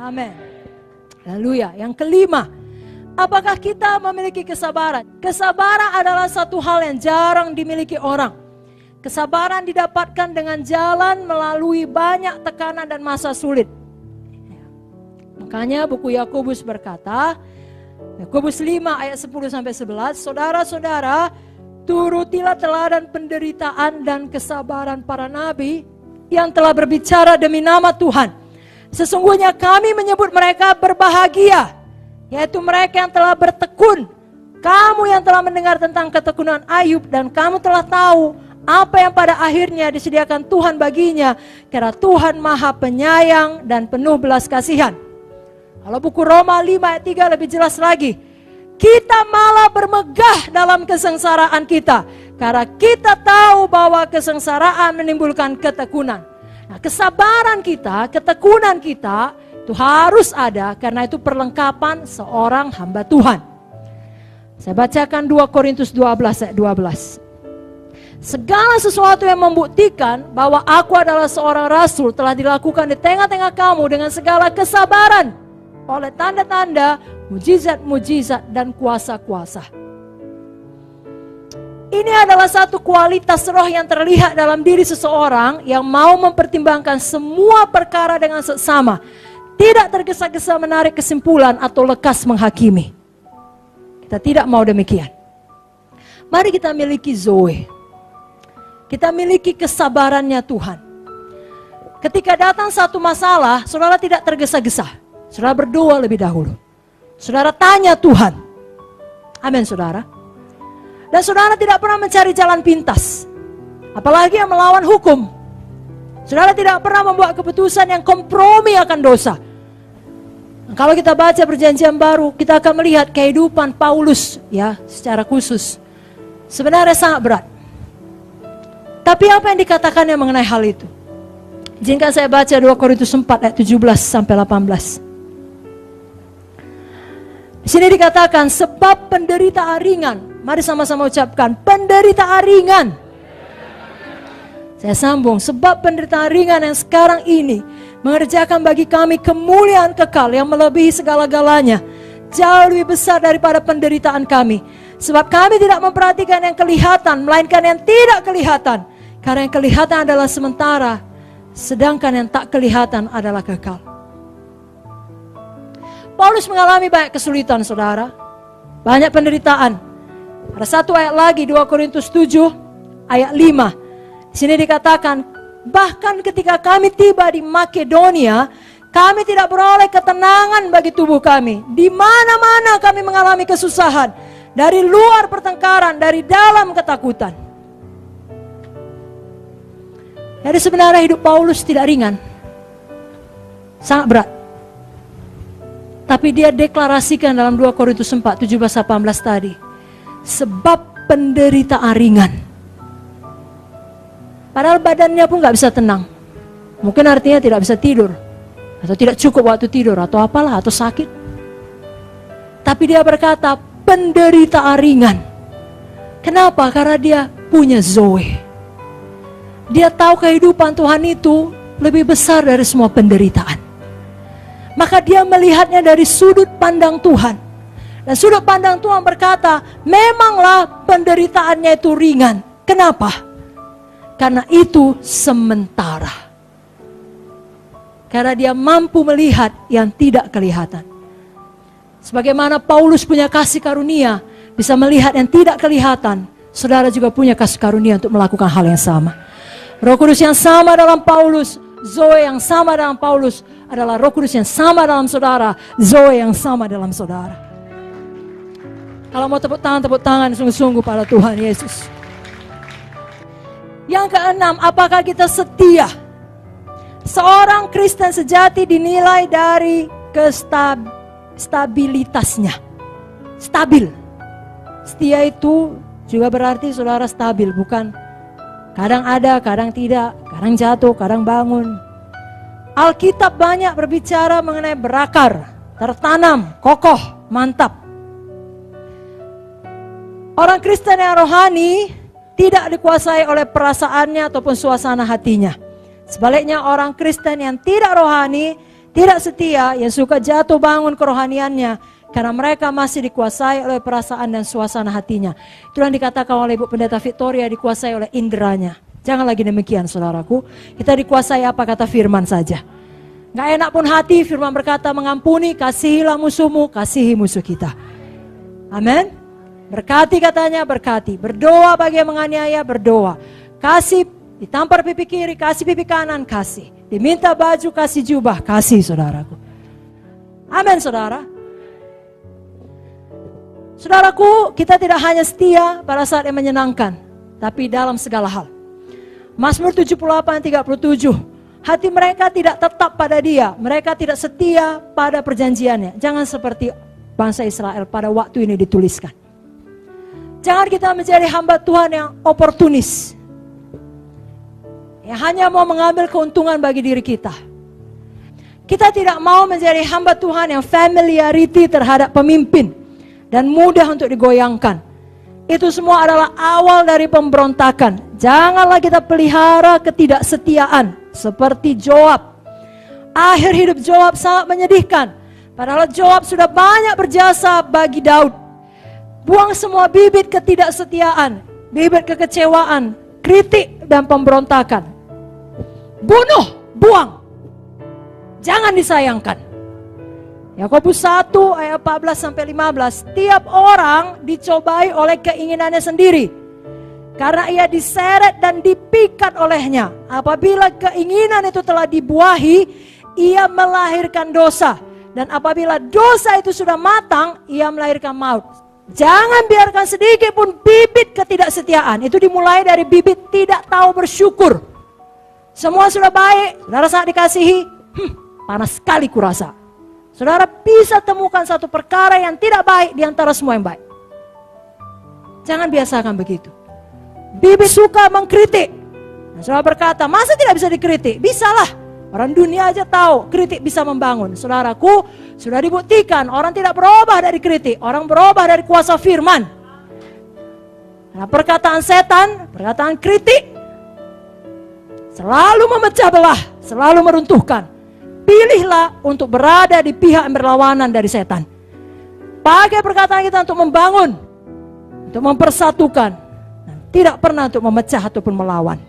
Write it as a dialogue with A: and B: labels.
A: Amin. Haleluya. Yang kelima, apakah kita memiliki kesabaran? Kesabaran adalah satu hal yang jarang dimiliki orang. Kesabaran didapatkan dengan jalan melalui banyak tekanan dan masa sulit. Makanya buku Yakobus berkata, Yakobus 5 ayat 10-11, saudara-saudara, turutilah teladan penderitaan dan kesabaran para nabi yang telah berbicara demi nama Tuhan. Sesungguhnya kami menyebut mereka berbahagia, yaitu mereka yang telah bertekun. Kamu yang telah mendengar tentang ketekunan Ayub dan kamu telah tahu apa yang pada akhirnya disediakan Tuhan baginya, karena Tuhan Maha Penyayang dan penuh belas kasihan. Kalau buku Roma 5 ayat 3 lebih jelas lagi, kita malah bermegah dalam kesengsaraan kita, karena kita tahu bahwa kesengsaraan menimbulkan ketekunan. Nah, kesabaran kita, ketekunan kita itu harus ada, karena itu perlengkapan seorang hamba Tuhan. Saya bacakan 2 Korintus 12 ayat 12. Segala sesuatu yang membuktikan bahwa aku adalah seorang rasul telah dilakukan di tengah-tengah kamu dengan segala kesabaran, oleh tanda-tanda, mujizat-mujizat dan kuasa-kuasa. Ini adalah satu kualitas roh yang terlihat dalam diri seseorang yang mau mempertimbangkan semua perkara dengan seksama, tidak tergesa-gesa menarik kesimpulan atau lekas menghakimi. Kita tidak mau demikian. Mari kita miliki Zoe. Kita miliki kesabarannya Tuhan. Ketika datang satu masalah, saudara tidak tergesa-gesa. Saudara berdoa lebih dahulu. Saudara tanya Tuhan. Amin, saudara. Dan saudara tidak pernah mencari jalan pintas. Apalagi yang melawan hukum. Saudara tidak pernah membuat keputusan yang kompromi akan dosa. Kalau kita baca perjanjian baru, kita akan melihat kehidupan Paulus ya secara khusus. Sebenarnya sangat berat. Tapi apa yang dikatakannya mengenai hal itu? Izinkan saya baca 2 Korintus 4 ayat 17-18. Di sini dikatakan, sebab penderitaan ringan. Mari sama-sama ucapkan, penderitaan ringan. Saya sambung, sebab penderitaan ringan yang sekarang ini mengerjakan bagi kami kemuliaan kekal yang melebihi segala-galanya, jauh lebih besar daripada penderitaan kami. Sebab kami tidak memperhatikan yang kelihatan, melainkan yang tidak kelihatan. Karena yang kelihatan adalah sementara, sedangkan yang tak kelihatan adalah kekal. Paulus mengalami banyak kesulitan, saudara. Banyak penderitaan. Ada satu ayat lagi, 2 Korintus 7 ayat 5. Di sini dikatakan, bahkan ketika kami tiba di Makedonia, kami tidak beroleh ketenangan bagi tubuh kami. Di mana-mana kami mengalami kesusahan. Dari luar pertengkaran, dari dalam ketakutan. Jadi sebenarnya hidup Paulus tidak ringan. Sangat berat. Tapi dia deklarasikan dalam 2 Korintus 4, 17-18 tadi. Sebab penderitaan ringan. Padahal badannya pun gak bisa tenang. Mungkin artinya tidak bisa tidur. Atau tidak cukup waktu tidur. Atau apalah, atau sakit. Tapi dia berkata, penderitaan ringan. Kenapa? Karena dia punya Zoe. Dia tahu kehidupan Tuhan itu lebih besar dari semua penderitaan. Maka dia melihatnya dari sudut pandang Tuhan. Dan sudut pandang Tuhan berkata, memanglah penderitaannya itu ringan. Kenapa? Karena itu sementara. Karena dia mampu melihat yang tidak kelihatan. Sebagaimana Paulus punya kasih karunia, bisa melihat yang tidak kelihatan. Saudara juga punya kasih karunia untuk melakukan hal yang sama. Roh Kudus yang sama dalam Paulus, Zoe yang sama dalam Paulus adalah Roh Kudus yang sama dalam saudara, Zoe yang sama dalam saudara. Kalau mau tepuk tangan sungguh-sungguh pada Tuhan Yesus. Yang keenam, apakah kita setia? Seorang Kristen sejati dinilai dari stabilitasnya. Stabil. Setia itu juga berarti saudara stabil, bukan kadang ada, kadang tidak, kadang jatuh, kadang bangun. Alkitab banyak berbicara mengenai berakar, tertanam, kokoh, mantap. Orang Kristen yang rohani tidak dikuasai oleh perasaannya ataupun suasana hatinya. Sebaliknya orang Kristen yang tidak rohani tidak setia, yang suka jatuh bangun kerohaniannya, karena mereka masih dikuasai oleh perasaan dan suasana hatinya. Itulah yang dikatakan oleh Ibu Pendeta Victoria, dikuasai oleh inderanya. Jangan lagi demikian saudaraku. Kita dikuasai apa kata firman saja. Gak enak pun hati, firman berkata mengampuni, kasihilah musuhmu, kasihi musuh kita. Amin. Berkati katanya, berkati. Berdoa bagi yang menganiaya, berdoa. Kasih, ditampar pipi kiri, kasih pipi kanan, kasih. Diminta baju, kasih jubah, kasih saudaraku. Amin saudara. Saudaraku, kita tidak hanya setia pada saat yang menyenangkan, tapi dalam segala hal. Mazmur 78:37, hati mereka tidak tetap pada Dia, mereka tidak setia pada perjanjiannya. Jangan seperti bangsa Israel pada waktu ini dituliskan. Jangan kita menjadi hamba Tuhan yang oportunis, yang hanya mau mengambil keuntungan bagi diri kita. Kita tidak mau menjadi hamba Tuhan yang familiarity terhadap pemimpin dan mudah untuk digoyangkan. Itu semua adalah awal dari pemberontakan. Janganlah kita pelihara ketidaksetiaan seperti Joab. Akhir hidup Joab sangat menyedihkan. Padahal Joab sudah banyak berjasa bagi Daud. Buang semua bibit ketidaksetiaan, bibit kekecewaan, kritik dan pemberontakan. Bunuh, buang. Jangan disayangkan. Yakobus 1 ayat 14-15, tiap orang dicobai oleh keinginannya sendiri, karena ia diseret dan dipikat olehnya. Apabila keinginan itu telah dibuahi, ia melahirkan dosa. Dan apabila dosa itu sudah matang, ia melahirkan maut. Jangan biarkan sedikit pun bibit ketidaksetiaan. Itu dimulai dari bibit tidak tahu bersyukur. Semua sudah baik, saudara sangat dikasihi, panas sekali kurasa. Saudara bisa temukan satu perkara yang tidak baik di antara semua yang baik. Jangan biasakan begitu. Bibit suka mengkritik. Nah, saudara berkata, masa tidak bisa dikritik? Bisalah. Orang dunia aja tahu kritik bisa membangun. Saudaraku, sudah dibuktikan orang tidak berubah dari kritik. Orang berubah dari kuasa firman. Nah, perkataan setan, perkataan kritik selalu memecah belah, selalu meruntuhkan. Pilihlah untuk berada di pihak yang berlawanan dari setan. Pakai perkataan kita untuk membangun, untuk mempersatukan, dan tidak pernah untuk memecah ataupun melawan.